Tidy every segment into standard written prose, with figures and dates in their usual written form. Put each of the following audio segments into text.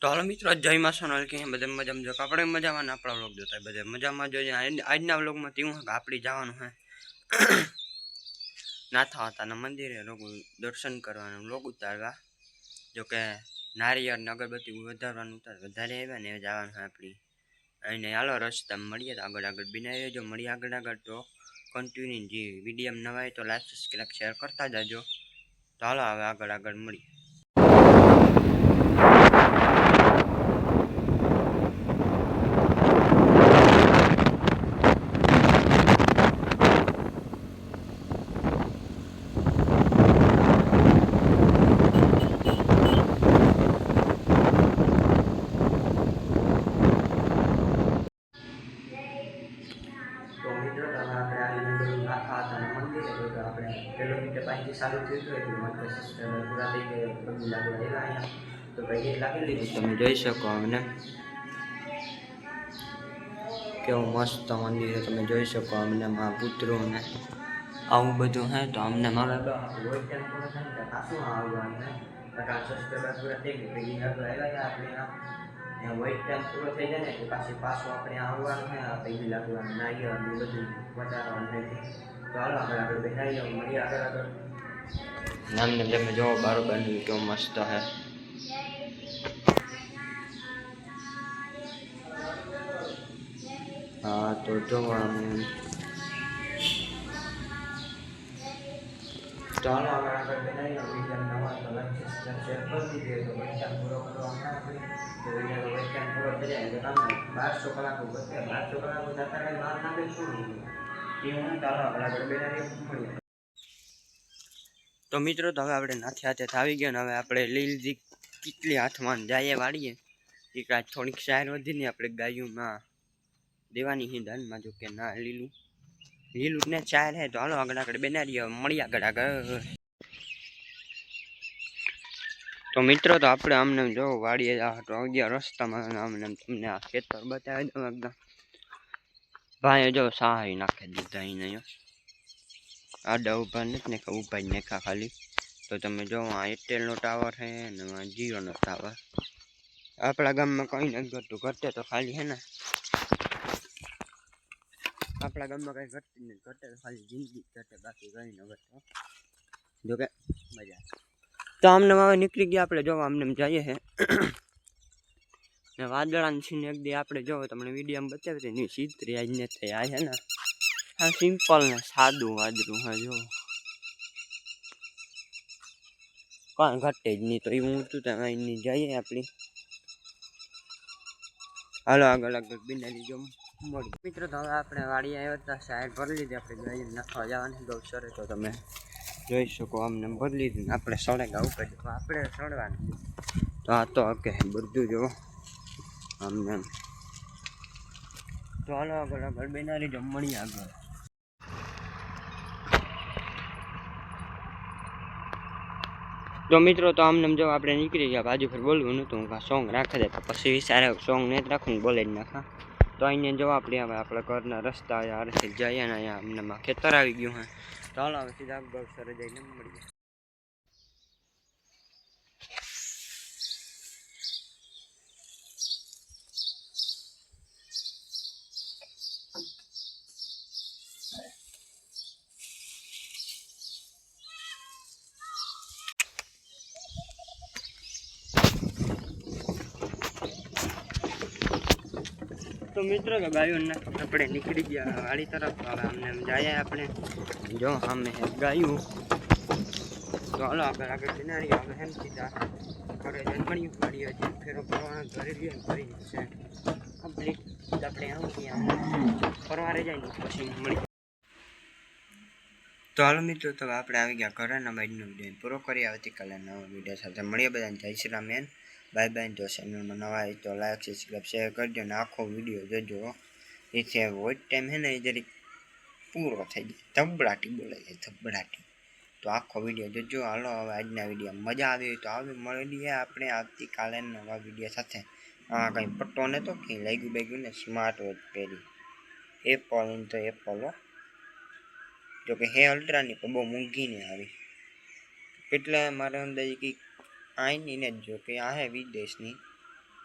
તો હાલો મિત્રો, જય માં સોનલ કે બધે મજામાં જો આપણે મજામાં ને આપણા વ્લોગ જોતા બધે મજામાં જોઈએ. આજના વ્લોગમાં તેવું કે આપણી જવાનું હે નાથા હતાના મંદિરે લોકો દર્શન કરવાના વ્લોગ ઉતારવા. જોકે નારિયેળ ને અગરબત્તી વધારવાનું વધારે આવ્યા ને જવાનું હોય આપણી અને હાલો રસ્તા મળીએ તો આગળ બનાવીએ. જો મળીએ આગળ તો કન્ટિન્યુ જે વિડીયો નવા હોય તો લાઈક સબસ્ક્રાઈબ શેર કરતા જાજો. તો હાલો હવે આગળ મળીએ. તો મિત્રો તમે આપણે આવીને બધું નાખા હતા મંદિરે જો કે આપણે કિલોમીટર પાસેથી સારું થયું હતું એટલે મને સિસ્ટમ પૂરા થઈ ગયો બધું લાગી આવ્યા અહીંયા. તો ભાઈ લાગી લીધું તમે જોઈ શકો અમને કેવું મસ્ત મંદિર તમે જોઈ શકો અમને માં પુત્રો ને આવું બધું હે. તો અમને મારે તો હોય ટાઈમ પૂરો થાય ને પાછું આવવાનું હે સબસ્ક્રાઈબર પૂરા થઈ ગયું પછી આગળ આવ્યા આપણે વેઇટ ટાઈમ પૂરો થઈ જાય ને તો પાછું આપણે આવવાનું હે પૈકી લાગવાનું નારિયેળ બધું વધારવાનું નથી. તો હાલો આગળ બેસાડી મળીએ આગળ નામને તમે જોવો બરોબર કેવું મસ્ત હે. હા તો જોવાનું ચાલો આગળ બનાવી વિડીયો નવા તો લાઈક શેર કરી દીધો તો વેચાણ પૂરો કરવાનો આપણે તો વિડીયો વેચાણ પૂરો થઈ જાય એટલે તમને 1200 કલાકો બચે. 1200 કલાકો જતા કંઈ બહાર નાખે શું એ હું ચાલો આગળ બનાવી મળીએ. તો મિત્રો તો હવે આપણે નાથી હાથે આવી ગયા ને હવે આપણે લીલજી કેટલી હાથમાં જાય વાળીએ એ કાંઈ થોડીક શાયર વધીને આપણે ગાયુંમાં દેવાની હી દાનમાં. જો કે ના લીલું ને ચાર હે. તો હાલો આગળ બનાવીએ મળીએ આગળ. તો મિત્રો તો આપણે આમને જો વાડીએ તો ગયા રસ્તામાં આમને તમને આ ખેતર બતાવી દઉં એકદમ. ભાઈ જો સહાય નાખી દીધા અહીંયા આડા ઉભા નથી ને ઉભા જ નાખા ખાલી. તો તમે જો આ એરટેલનો ટાવર છે ને જીઓનો ટાવર. આપણા ગામમાં કંઈ નથી ઘટતું. ઘટે તો ખાલી હે ને આપણા ગામમાં કંઈ ઘટતું નથી. ઘટે તો ખાલી જિંદગી ઘટે બાકી કંઈ ન ઘટે. જોકે મજા તો આમને હવે નીકળી ગયા આપણે. જો આમને જઈએ છે ને વાદળાની સીન એક દી આપણે જો તમને વિડીયોમાં બતાવી હતી ની સીતરી આજ ને થઈ આ છે ને આ સિમ્પલ ને સાદું વાદળું હા. જો કાંઈ ઘટે જ નહીં. તો એ હું તું તમે એની જઈએ આપણી હાલો આગળ બિનારી જો મળી. મિત્રો તો હવે આપણે વાડી આવ્યા હતા સાઈડ ભરી લીધી આપણે ગાય નાખવા જવાની ગૌસરે. તો તમે જોઈ શકો અમને ભરી લીધી ને આપણે સળેગા ઉપર આપણે સળવાનું. તો આ તો કે બધું જો અમને તો હાલો આગળ બેનારી જો મળી આગળ. તો મિત્રો તો આમને જો આપણે નીકળી ગયા બાજુ પર બોલવું નહોતું હું સોંગ રાખી દેતા પછી વિચારે સોંગ નહીં રાખું ને બોલે જ નાખા. તો અહીંયા જો આપણે હવે આપણા ઘરના રસ્તા આરથી જઈએ ને અહીંયા અમને ખેતર આવી ગયું હે. તો હાલો હવે સીધા ગૌસરે જઈને મળીએ. તો મિત્રો તો ગાયું આપણે નીકળી ગયા વાડી તરફ. હવે અમને જાય આપણે જો અમે ગાયું. તો હાલો આગળ કિનારી હવે એમ સીધા ઘરે જઈને મળ્યું. વાડી હજી ફેરો ફરવાનો ઘરે જઈએ ફરી છે કમ્પ્લીટ. આપણે આવું ત્યાં ફરવારે જાય ને પછી મળી. તો હાલો મિત્રો તો આપણે આવી ગયા ઘરે ને બાઈકનો વિડીયો પૂરો કરી. આવતીકાલે નવા વિડીયો સાથે મળીએ. બધાને જય શ્રી રામ. Bye bye. જો ચેનલમાં નવા હોય તો લાઈક સબસ્ક્રાઈબ શેર કરજો ને આખો વિડીયો જોજો. એથી વોચ ટાઈમ છે ને એ જરીક પૂરો થઈ જાય ધબડાટી બોલે છે ધબડાટી. તો આખો વિડીયો જોજો. હાલો હવે આજના વિડીયો મજા આવી હોય તો આવી મળીએ આપણે આવતીકાલે નવા વિડીયો સાથે. હા કંઈ પટ્ટો નહોતો કંઈ લાગ્યું ને સ્માર્ટ વોચ પહેરી એપલ તો એપલ જોકે હે અલ્ટ્રાની પણ બહુ મોંઘી નહીં આવી. એટલે મારે અંદાજે કંઈક આઈની ને જ જો કે આ હે વિદેશની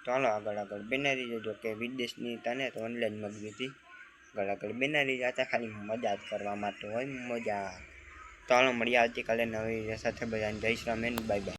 તો હાલો આગળ બેનારી જજો કે વિદેશની તને તો ઓનલાઈન મગવી હતી આગળ બેનારી જતા ખાલી મજા જ કરવા માટે હોય મજા. તો હાલો મળીએ આવતીકાલે નવી સાથે બધાને જય શ્રી રામ, બાય બાય.